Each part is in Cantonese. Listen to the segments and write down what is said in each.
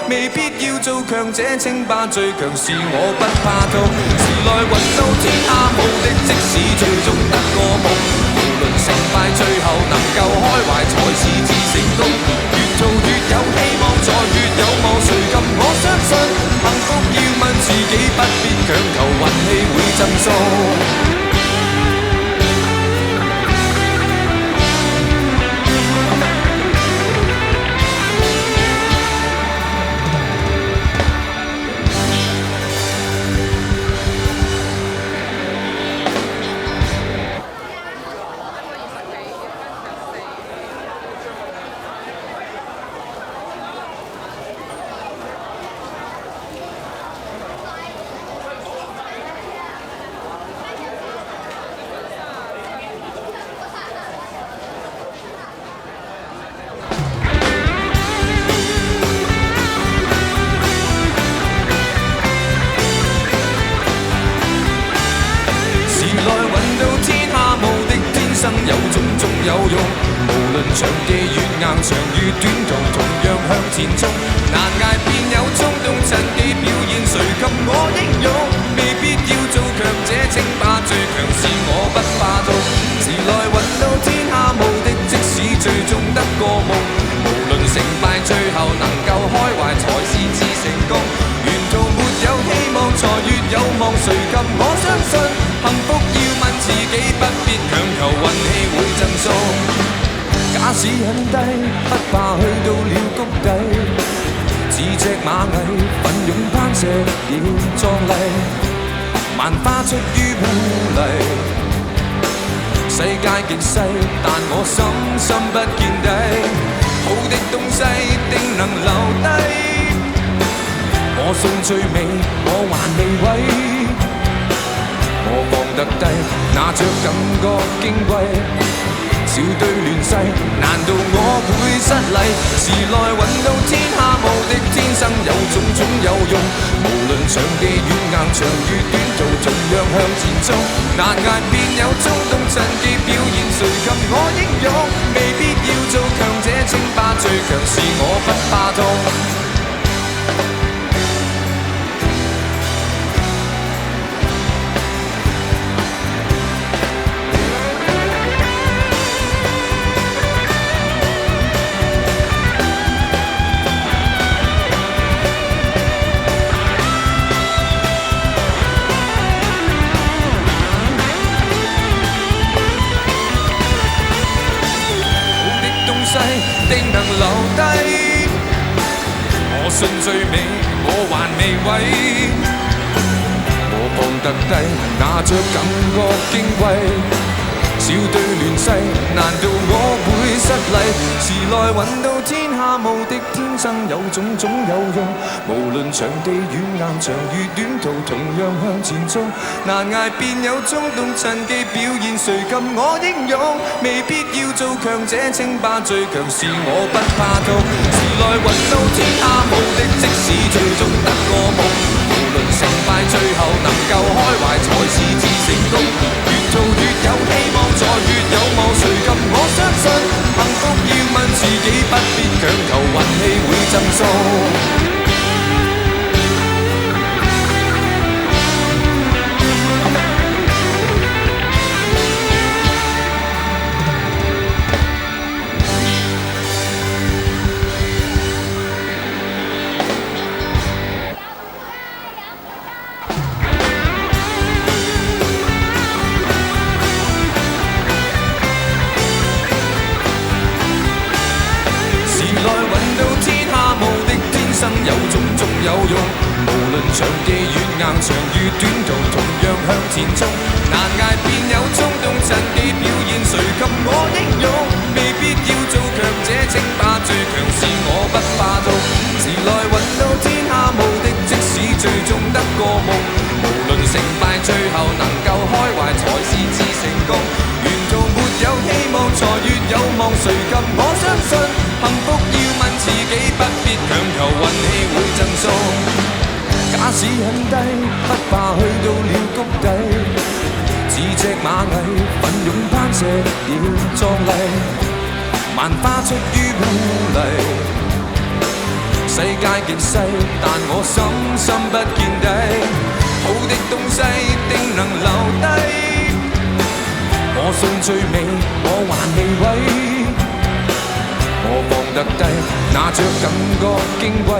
未必要做強者稱霸，最強是我不怕痛。時來運到天下無敵，即使最終得個夢，無論成敗，最後能夠開懷才是至成功。越做越有希望，才越有望，誰禁我相信幸福要問自己，不必強求運氣會贈送。有種種有用，無論場地越硬，長與短途同樣向前衝。難捱便有衝動，趁機表現，誰及我英勇？未必要做強者稱霸，最強是我不怕痛。時來運到天下無敵，即使最終得個夢，無論成敗，最後能夠開懷才是至成功。沿途沒有希望，才越有望，誰及我相信幸福要問自己，不必強求運氣會贈送。假使很低，不怕去到了谷底，似隻螞蟻奮勇攀石亦壯麗，萬花出於污泥。世界極細，但我深深不見底，好的東西定能留低。我信最美，我還未毀，我放得低，拿着感覺矜貴。笑對亂世，難道我會失禮？時來運到天下無敵，天生有種種有用。無論場地越硬，長與短途同樣向前衝。難捱便有衝動，趁機表現，誰及我英勇？未必要做強者稱霸，最強是我不怕痛。定能留低，我信最美，我還未毀，我放得低，拿着感覺矜貴。笑對亂世，難道我會失禮？時來運到天下無敵，天生有種種有用。無論場地越硬，長與短途同樣向前衝。難捱便有衝動，趁機表現，誰及我英勇？未必要做強者稱霸，最強是我不怕痛。時來運到天下無敵，即使最終得個夢，無論成敗，最後能夠開懷才是至成功。越做越有希望，才越有望，誰及我相信幸福要問自己，不必強求運氣會贈送。有種種有用，無論場地越硬，長與短途同樣向前衝。難捱便有衝動，趁機表現，誰及我英勇？未必要做強者稱霸，最強是我不怕痛。時來運到天下無敵，即使最終得個夢，無論成敗，最後能夠開懷才是至成功。沿途沒有希望，才越有望，誰及我相信幸福要問自己，不必強求運氣會贈送。假使很低，不怕去到了谷底，似隻螞蟻奮勇攀石亦壯麗，萬花出於污泥。世世界極細，但我深深不見底。好的東西定能留低，我信最美，我還未毀。我放得低，拿着感覺矜貴。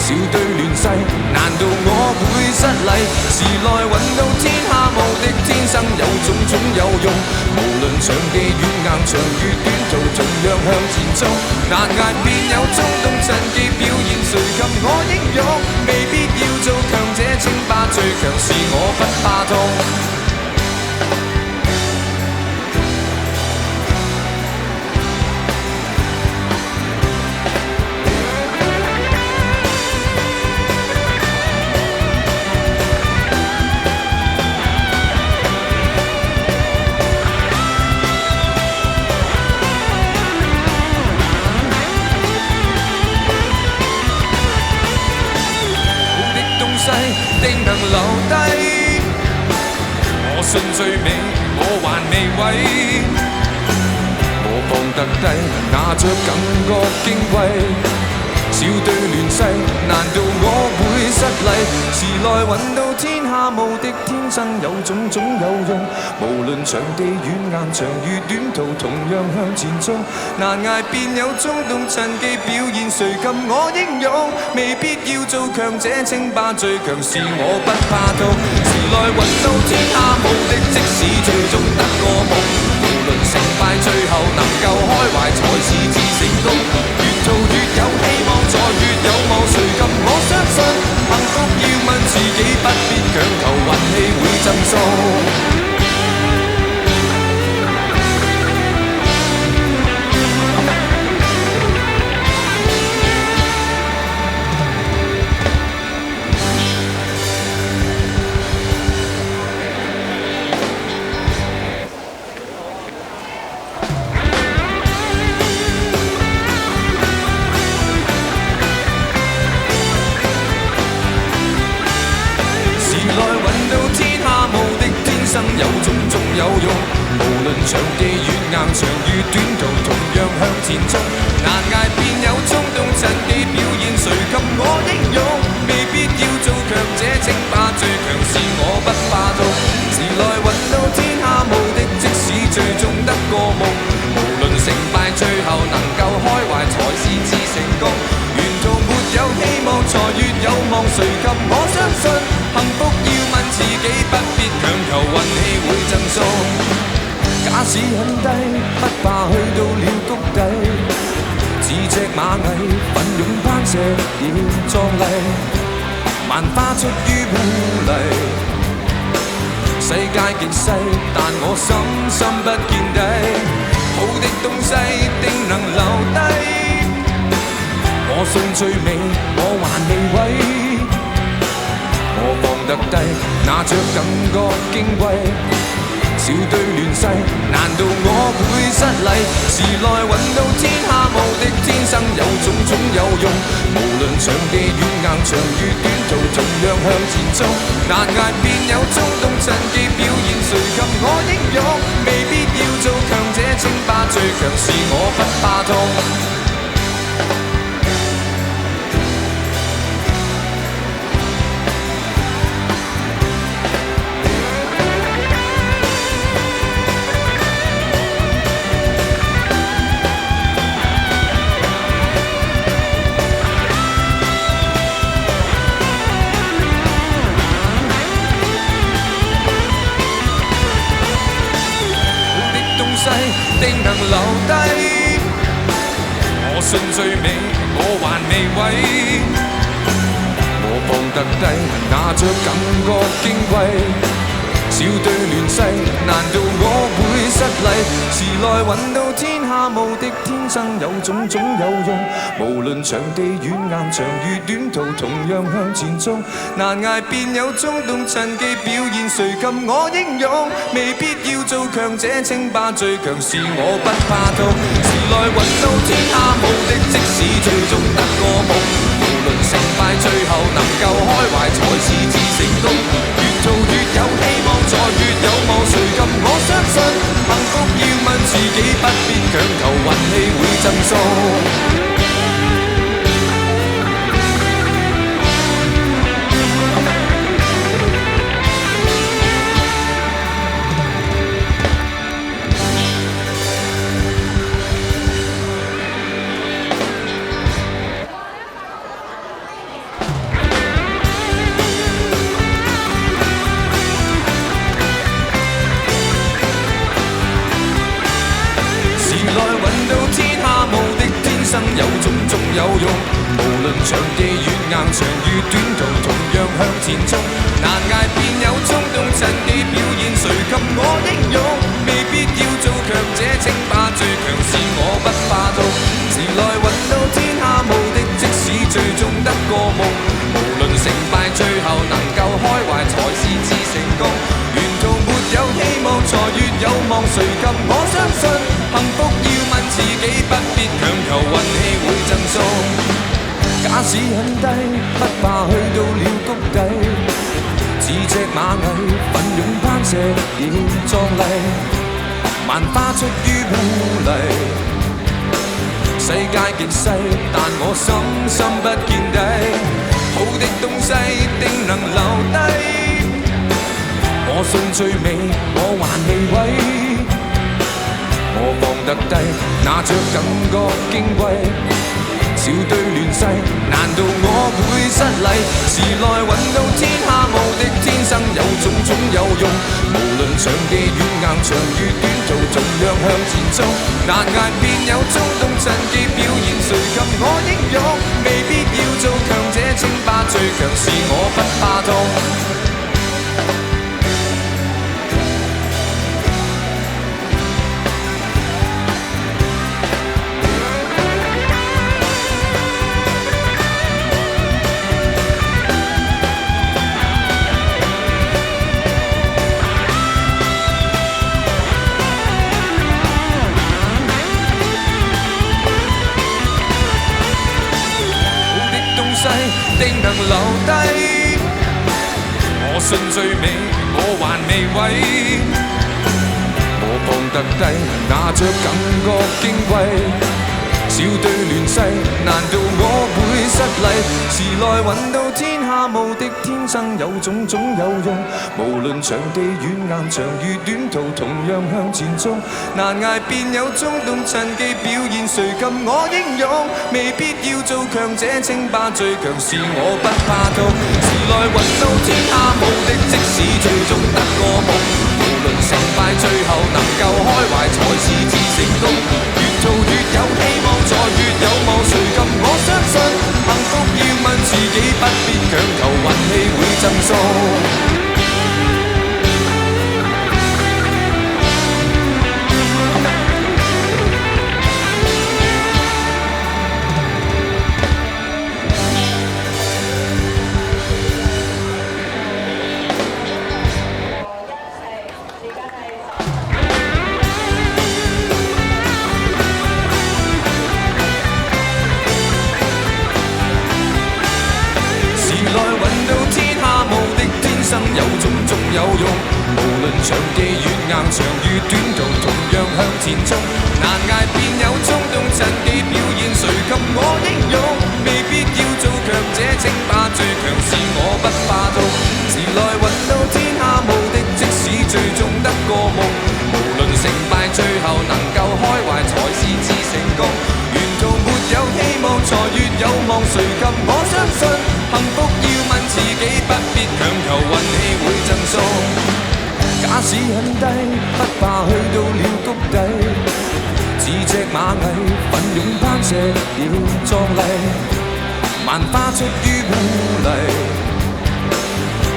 笑對亂世，難道我會失禮？時來運到天下無敵，天生有種種有用。無論場地遠硬，長與短途，盡量向前衝。難捱便有衝動，趁機表現，誰及我英勇？未必要做強者稱霸，最強是我不怕痛。定能留低，我信最美，我還未毀。我放得低，拿着感覺矜貴。笑對亂世，難道我會失禮？時來運到天下無敵，天生有種種有用。無論場地遠硬，長與短途，同樣向前衝。難捱便有衝動，趁機表現，誰及我英勇？未必要做強者稱霸，最強是我不怕痛。時來運到天下無敵，即使最終得個夢。無論成敗，最後能夠開懷，才是至成功。越做越有希望，再越有望，誰及我相信？幸福要問自己，不必強求，運氣會贈送。有種種有用，無論場地遠硬，長與短途，同樣向前衝。難捱便有衝動，趁機表現，誰及我英勇？未必要做強者稱霸，最強是我不怕痛。時來運到天下無敵，即使最終得個夢。無論成敗，最後能夠開懷，才是至成功。沿途沒有希望，才越有望，誰及我相信？幸福要問自己，不必強求，運氣會贈送。假使很低，不怕去到了谷底。似隻螞蟻，奮勇攀石亦壯麗。萬花出於污泥，世界極細，但我深深不見底。好的東西定能留低，我信最美，我還未毀。我放得低，拿着感覺矜貴。笑對亂世，難道我會失禮？時來運到天下無敵，天生有種種有用。無論場地遠硬，長與短途，同樣向前衝。難捱便有衝動，趁機表現，誰及我英勇？未必要做強者稱霸，最強是我不怕痛。定能留低，我信最美，我還未毀。我放得低，拿着感覺矜貴。笑對亂世，難道我會失禮？時來運到天下無敵，天生有種種有用。無論場地遠硬，長與短途，同樣向前衝。難捱便有衝動，趁機表現，誰及我英勇？未必要做強者稱霸，最強是我不怕痛。時來運到天下無敵，即使最終得個夢。無論成敗，最後能夠開懷，才是至成功。越做越有希望，再越有望，誰及我相信？幸福要問自己，不必強求，運氣會贈送。場地越硬，長與短途同樣向前衝，難捱便有衝動，趁機表現，誰及我英勇？未必要做強者稱霸，最強是我不怕痛。時來運到天下無敵，即使最終得個夢，無論成敗，最後能夠開懷才是至成功。沿途沒有希望，才越有望，誰及我相信？幸福要問自己，不必強求運氣會贈送。假使很低，不怕去到了谷底，似隻螞蟻奮勇攀石亦壯麗，萬花出於污泥。世界極細，但我深深不見底，好的東西定能留低。我信最美，我還未毀，我放得低，拿着感覺矜貴。笑對亂世，難道我會失禮？時來運到天下無敵，天生有種種有用。無論場地越硬，長與短途盡量向前衝。難捱便有衝動，趁機表現，誰及我英勇？未必要做強者稱霸，最強是我不怕痛。定能留低，我信最美，我還未毀，我放得低，拿着感覺矜貴。笑對亂世，難道我會失禮？時來運到天下無敵，天生有種種有用。無論場地越硬，長與短途同樣向前衝。難捱便有衝動，趁機表現，誰及我英勇？未必要做強者稱霸，最強是我不怕痛。時來運到天下無敵，即使最終得個夢，無論成敗，最後能夠開懷才是至成功。越做越有希望，再越有望，誰及我相信？幸福要問自己，不必強求運氣會贈送。有種種有用，無論場地越硬，長與短途同樣向前衝。難捱便有衝動，趁機表現，誰及我英勇？未必要做強者稱霸，最強是我不怕痛。時來運到天下無敵，即使最終得個夢，無論成敗，最後能夠開懷才是至成功。沿途沒有希望，才越有望，誰及我相信？幸福要問自己，不必強求運氣會贈送。假使很低，不怕去到了谷底，似隻螞蟻奮勇攀石亦壯麗，萬花出於污泥。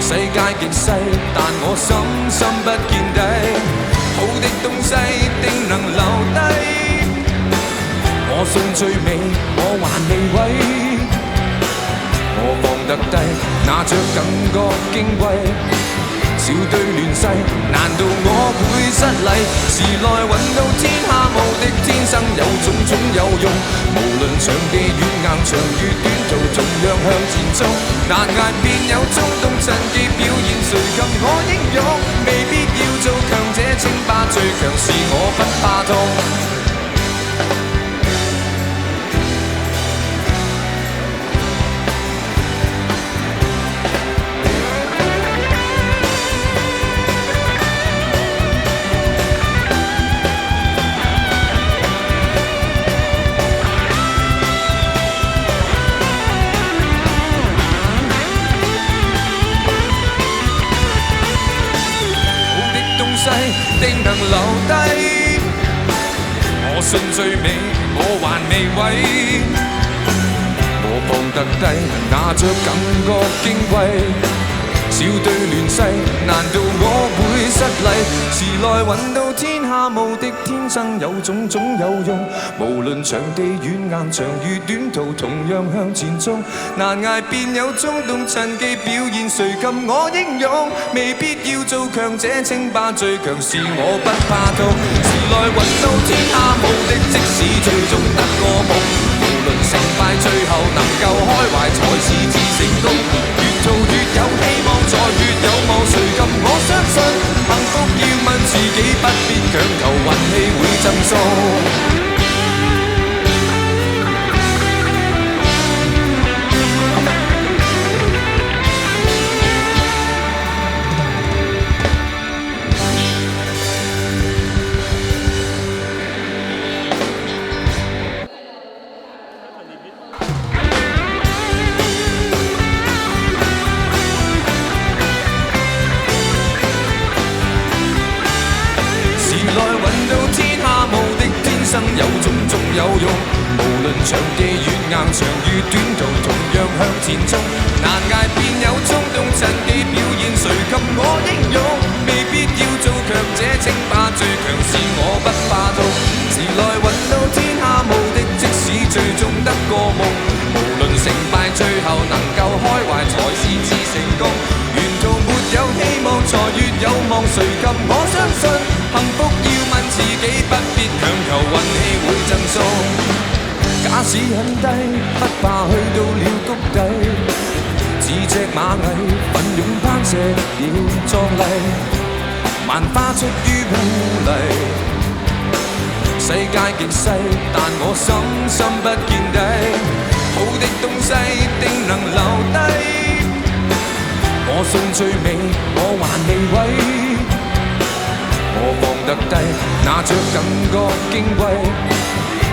世界極細，但我深深不見底，好的東西定能留低。我信最美，我還未毀，我放得低，拿着感覺矜貴。笑對亂世，難道我會失禮？時來運到天下無敵，天生有種種有用。無論場地越硬，長與短途盡量向前衝。難捱便有衝動，趁機表現，誰及我英勇？未必要做強者稱霸，最強是我不怕痛。定能留低，我信最美，我還未毀，我放得低，拿着感覺矜貴。小隊亂世，難道我會失禮？時來運到天下無敵，天生有種種有用。無論場地軟硬，長與短途同樣向前衝。難捱便有衝動，趁機表現，誰禁我英勇？未必要做強者稱霸，最強是我不怕痛。時來運到天下無敵，即使最終得個夢。無論成敗，最後能夠開懷才是至成功。越做越有希望，再越有望，誰禁我相信？幸福要問自己，不必強求，運氣會贈送。有種種有用，無論場地軟硬，長與短途同樣向前衝。難捱便有衝動，趁機表現，誰禁我英勇？未必要做強者稱霸，最強是我不怕痛。時來運到天下無敵，即使最終得個夢。無論成敗，最後能夠開懷才是至成功。沿途沒有希望，才越有望，誰禁我相信？幸福要問自己，不必強求，運氣會贈送。假使很低，不怕去到了谷底。似隻螞蟻，奮勇攀石要壯麗。萬花出於泡泥，世界極細，但我深深不見底。好的東西定能留低。我信最美，我還未毀。我放得低，拿着感覺矜貴。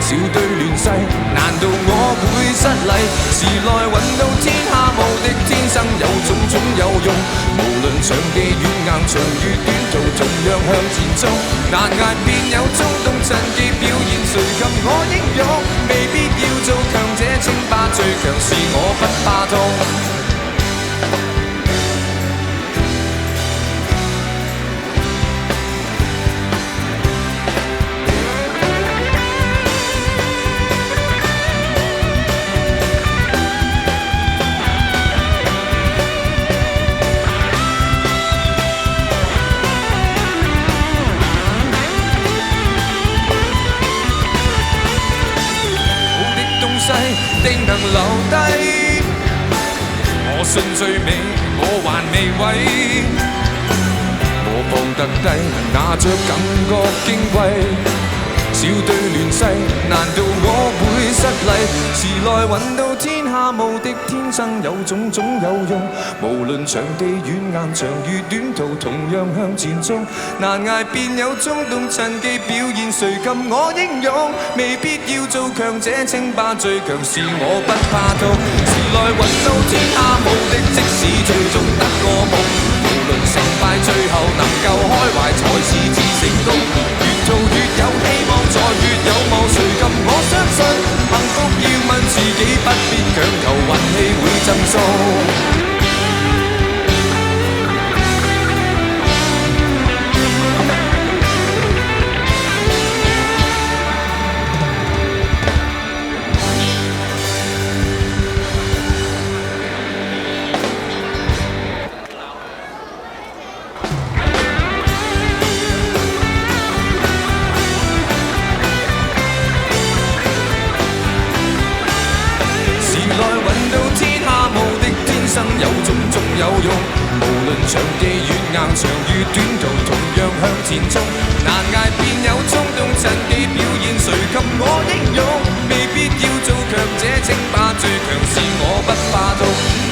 小隊亂世，難道我會失禮？時來運到天下無敵，天生有種種有用。無論場地軟硬，長與短途同樣向前衝。難捱便有衝動，趁機表現，誰禁我英勇？未必要做強者稱霸，最強是我不怕痛。定能留低，我信最美，我還未毀。我放得低，拿着感覺矜貴。小隊亂世，難道我會失禮？時來運到天下無敵，天生有種種有用。無論場地軟硬，長與短途同樣向前衝。難捱便有衝動，趁機表現，誰禁我英勇？未必要做強者稱霸，最強是我不怕痛。時來運到天下無敵，即使最終得個夢。無論成敗，最後能夠開懷才是至成功。越做越有希望，再越有望，誰禁我相信？幸福要問自己，不必強求，運氣會贈送。有種種有用，無論場地軟硬，長與短途同樣向前衝。難捱便有衝動，趁機表現，誰禁我英勇？未必要做強者稱霸，最強是我不怕痛。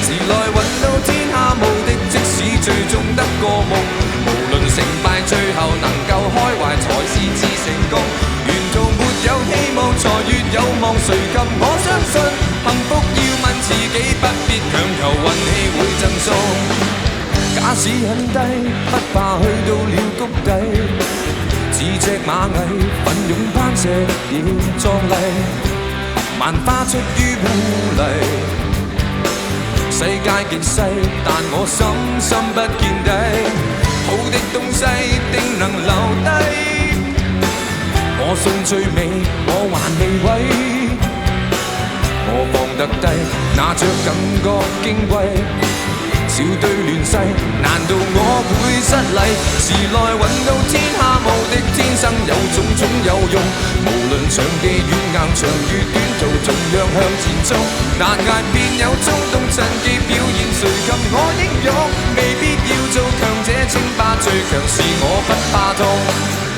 時來運到天下無敵，即使最終得個夢。無論成敗，最後能夠開懷才是至成功。沿途沒有希望，才越有望，誰禁我相信？幸福要問自己，不必強求，運氣會贈送。假使很低，不怕去到了谷底。似隻螞蟻，奮勇攀石要壯麗。萬花出於污泥。世界極細，但我深深不見底。好的東西定能留低。我信最美，我還未毀。我放得低，拿着感覺矜貴。笑對亂世，難道我會失禮？時來運到天下無敵，天生有種種有用。無論場地遠硬，長與短途，盡量向前衝。難捱便有衝動，趁機表現，誰及我英勇？未必要做強者稱霸，最強是我不怕痛。